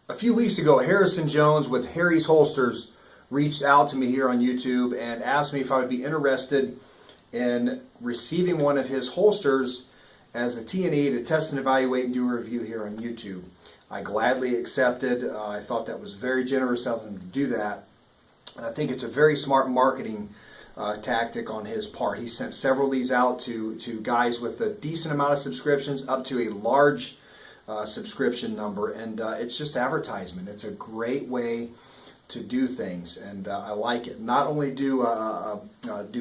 A few weeks ago, Harrison Jones with Harry's Holsters reached out to me here on YouTube and asked me if I would be interested in receiving one of his holsters as a T&E to test and evaluate and do a review here on YouTube. I gladly accepted. I thought that was very generous of him to do that. And I think it's a very smart marketing tactic on his part. He sent several of these out to guys with a decent amount of subscriptions up to a large subscription number, and it's just advertisement. It's a great way to do things, and I like it. Not only do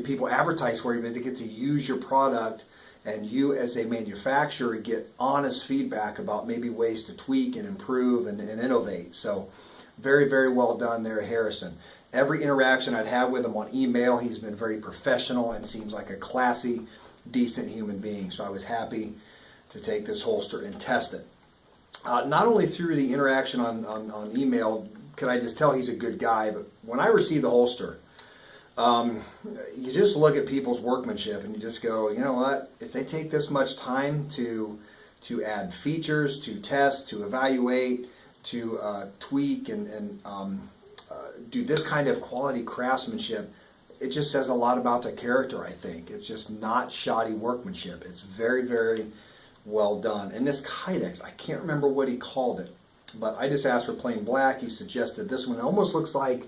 people advertise for you, but they get to use your product, and you as a manufacturer get honest feedback about maybe ways to tweak and improve and innovate. So very, very well done there, Harrison. Every interaction I'd had with him on email, he's been very professional and seems like a classy, decent human being. So I was happy to take this holster and test it. Not only through the interaction on email could I just tell he's a good guy, but when I received the holster, you just look at people's workmanship and you just go, you know what, if they take this much time to add features, to test, to evaluate, to tweak and do this kind of quality craftsmanship, it just says a lot about the character, I think. It's just not shoddy workmanship. It's very, very well done. And this Kydex, I can't remember what he called it, but I just asked for plain black. He suggested this one. It almost looks like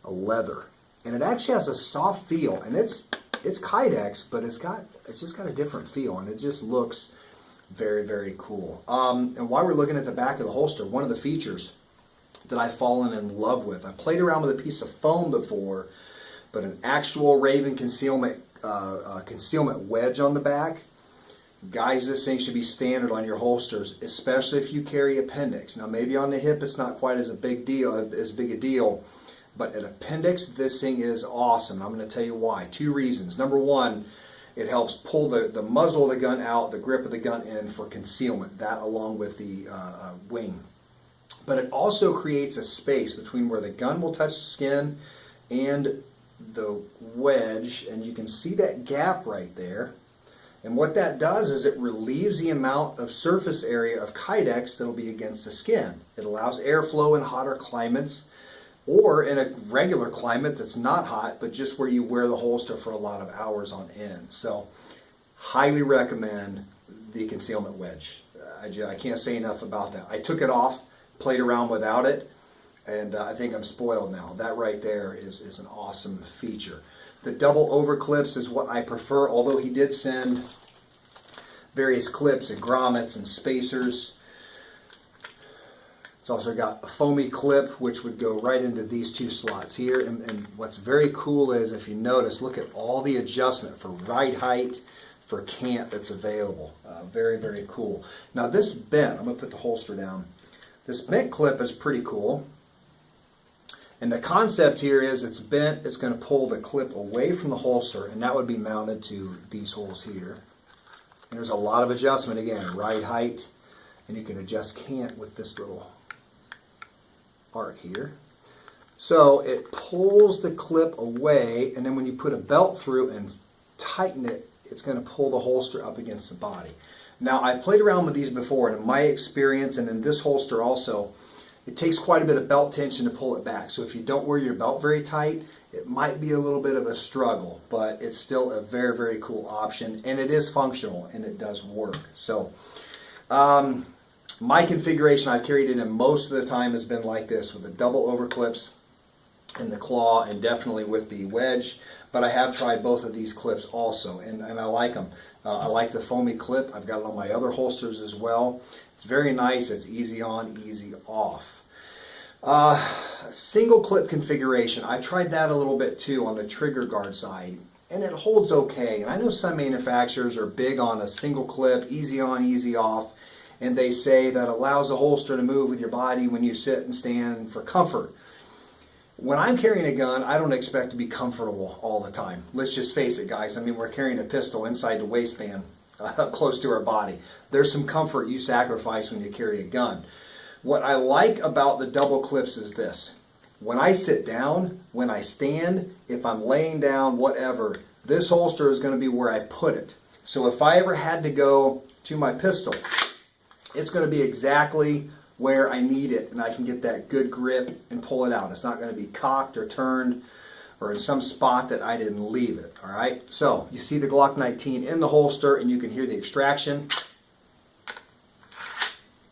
a leather. And it actually has a soft feel. And it's Kydex, but it's just got a different feel. And it just looks very, very cool. And while we're looking at the back of the holster, one of the features that I've fallen in love with. I played around with a piece of foam before, but an actual Raven concealment wedge on the back. Guys, this thing should be standard on your holsters, especially if you carry appendix. Now, maybe on the hip it's not quite as big a deal, but at appendix, this thing is awesome. I'm going to tell you why. Two reasons. Number one, it helps pull the muzzle of the gun out, the grip of the gun in for concealment. That along with the wing. But it also creates a space between where the gun will touch the skin and the wedge, and you can see that gap right there. And what that does is it relieves the amount of surface area of Kydex that will be against the skin. It allows airflow in hotter climates or in a regular climate that's not hot, but just where you wear the holster for a lot of hours on end. So highly recommend the Concealment Wedge. I can't say enough about that. I took it off, played around without it, and I think I'm spoiled now. That right there is an awesome feature. The double over clips is what I prefer, although he did send various clips and grommets and spacers. It's also got a foamy clip which would go right into these two slots here. And what's very cool is, if you notice, look at all the adjustment for ride height, for cant that's available. Very, very cool. Now this bent, I'm going to put the holster down. This bent clip is pretty cool. And the concept here is it's bent, it's going to pull the clip away from the holster, and that would be mounted to these holes here. And there's a lot of adjustment, again, ride height, and you can adjust cant with this little arc here. So it pulls the clip away, and then when you put a belt through and tighten it, it's going to pull the holster up against the body. Now, I played around with these before, and in my experience, and in this holster also, it takes quite a bit of belt tension to pull it back. So if you don't wear your belt very tight, it might be a little bit of a struggle, but it's still a very, very cool option, and it is functional, and it does work. So my configuration, I've carried it in most of the time, has been like this, with the double over clips and the claw, and definitely with the wedge. But I have tried both of these clips also, and I like them. I like the foamy clip. I've got it on my other holsters as well. It's very nice. It's easy on, easy off. Single clip configuration. I tried that a little bit too on the trigger guard side, and it holds okay. And I know some manufacturers are big on a single clip, easy on, easy off, and they say that allows the holster to move with your body when you sit and stand for comfort. When I'm carrying a gun, I don't expect to be comfortable all the time. Let's just face it, guys. I mean, we're carrying a pistol inside the waistband, close to our body. There's some comfort you sacrifice when you carry a gun. What I like about the double clips is this. When I sit down, when I stand, if I'm laying down, whatever, this holster is going to be where I put it. So if I ever had to go to my pistol, it's going to be exactly where I need it, and I can get that good grip and pull it out. It's not going to be cocked or turned or in some spot that I didn't leave it. All right, so you see the Glock 19 in the holster, and you can hear the extraction.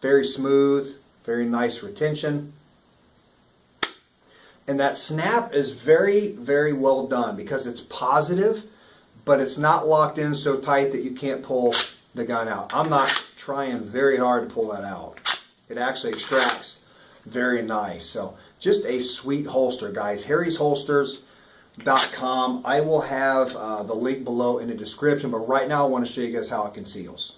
Very smooth, very nice retention. And that snap is very, very well done because it's positive, but it's not locked in so tight that you can't pull the gun out. I'm not trying very hard to pull that out. It actually extracts very nice. So just a sweet holster, guys. harrysholsters.com. I will have the link below in the description, but right now I want to show you guys how it conceals.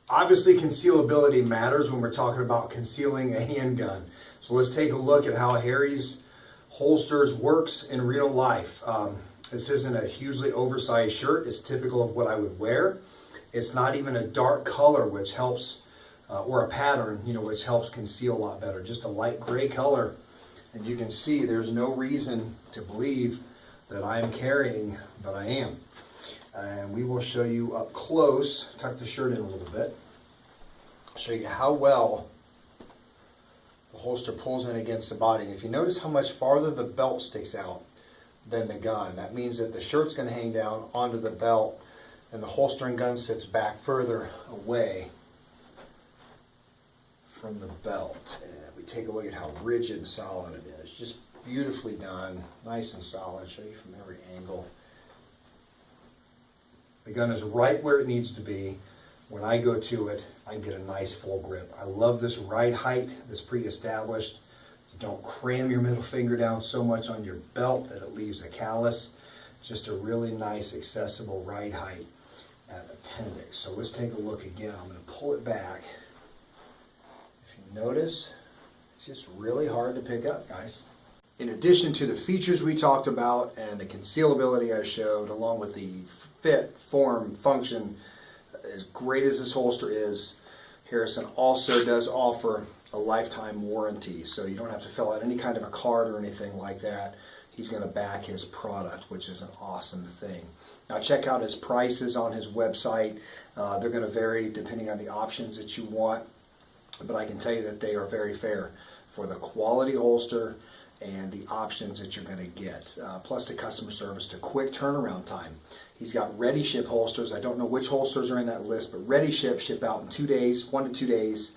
Obviously, concealability matters when we're talking about concealing a handgun. So let's take a look at how Harry's Holsters works in real life. This isn't a hugely oversized shirt. It's typical of what I would wear. It's not even a dark color, which helps, or a pattern, you know, which helps conceal a lot better. Just a light gray color, and you can see there's no reason to believe that I am carrying, but I am. And we will show you up close. Tuck the shirt in a little bit. Show you how well the holster pulls in against the body. And if you notice how much farther the belt sticks out than the gun, that means that the shirt's going to hang down onto the belt, and the holster and gun sits back further away from the belt. And we take a look at how rigid and solid it is. Just beautifully done, nice and solid. Show you from every angle. The gun is right where it needs to be. When I go to it, I get a nice full grip. I love this ride height that's pre-established. You don't cram your middle finger down so much on your belt that it leaves a callus. Just a really nice accessible ride height at appendix. So let's take a look again. I'm going to pull it back. If you notice, it's just really hard to pick up, guys. In addition to the features we talked about and the concealability I showed, along with the fit, form, function, as great as this holster is, Harrison also does offer a lifetime warranty, so you don't have to fill out any kind of a card or anything like that. He's going to back his product, which is an awesome thing. Now check out his prices on his website. They're going to vary depending on the options that you want, but I can tell you that they are very fair for the quality holster and the options that you're going to get, plus the customer service, the quick turnaround time. He's got ready ship holsters. I don't know which holsters are in that list, but ready ship out in 2 days, 1 to 2 days,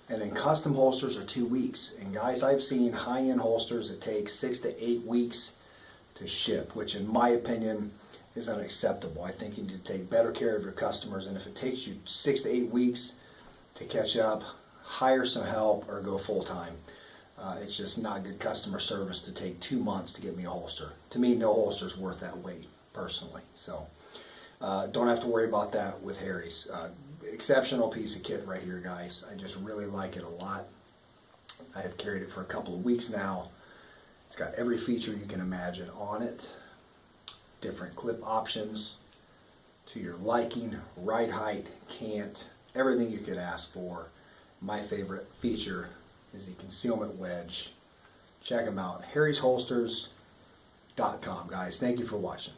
and then custom holsters are 2 weeks. And guys, I've seen high-end holsters that take 6 to 8 weeks to ship, which in my opinion is unacceptable. I think you need to take better care of your customers, and if it takes you 6 to 8 weeks to catch up, hire some help or go full-time. It's just not good customer service to take 2 months to get me a holster. To me, no holster is worth that wait, personally. So don't have to worry about that with Harry's. Exceptional piece of kit right here, guys. I just really like it a lot. I have carried it for a couple of weeks now. It's got every feature you can imagine on it. Different clip options to your liking, ride height, cant, everything you could ask for. My favorite feature is the Concealment Wedge. Check them out. harrysholsters.com, guys. Thank you for watching.